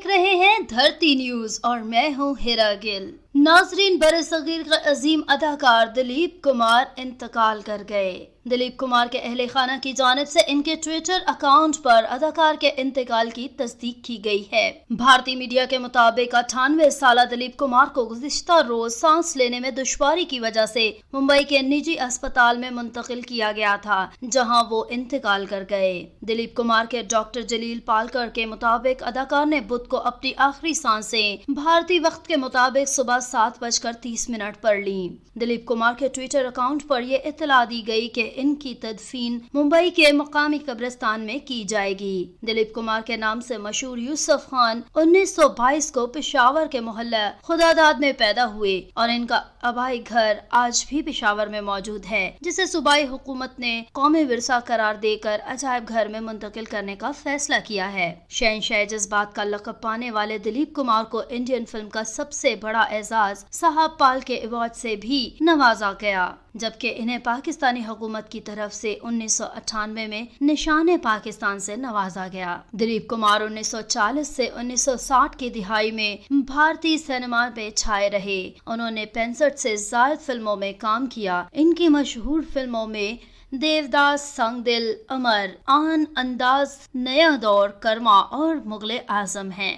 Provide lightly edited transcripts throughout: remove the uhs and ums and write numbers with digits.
देख रहे हैं धरती न्यूज और मैं हूं हिरा गिल। नाजरीन, बरसगीर का अजीम अदाकार दिलीप कुमार इंतकाल कर गए। दिलीप कुमार के अहले खाना की जानिब से इनके ट्विटर अकाउंट पर अदाकार के इंतकाल की तस्दीक की गई है। भारतीय मीडिया के मुताबिक 98 साल दिलीप कुमार को गुज़िश्ता रोज सांस लेने में दुश्वारी की वजह से मुंबई के निजी अस्पताल में मुंतकिल किया गया था, जहां वो इंतकाल कर गए। दिलीप कुमार के डॉक्टर जलील पालकर के मुताबिक अदाकार ने बुध को अपनी आखिरी सांसें भारतीय वक्त के मुताबिक सुबह 7:30 पर ली। दिलीप कुमार के ट्विटर अकाउंट पर यह इत्तला दी गई कि इनकी तदफीन मुंबई के मकामी कब्रिस्तान में की जाएगी। दिलीप कुमार के नाम से मशहूर यूसुफ खान 1922 को पेशावर के मोहल्ला खुदादाद में पैदा हुए और इनका आबाई घर आज भी पेशावर में मौजूद है, जिसे सूबाई हुकूमत ने कौमी विरसा करार देकर अजायब घर में मुंतकिल करने का फैसला किया है। शहंशाह जज्बात का लक़ब पाने वाले दिलीप कुमार को इंडियन फिल्म का सबसे बड़ा एजाज साहब पाल के अवार्ड से भी नवाजा गया, जबकि इन्हें पाकिस्तानी हुकूमत की तरफ से 1998 में निशाने पाकिस्तान से नवाजा गया। दिलीप कुमार 1940 से 1960 की दिहाई में भारतीय सिनेमा में छाए रहे। उन्होंने 65 से ज्यादा फिल्मों में काम किया। इनकी मशहूर फिल्मों में देवदास, संग दिल, अमर, आन, अंदाज, नया दौर, कर्मा और मुगले आजम हैं।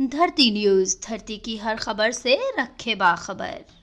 धरती न्यूज, धरती की हर खबर से रखे बाखबर।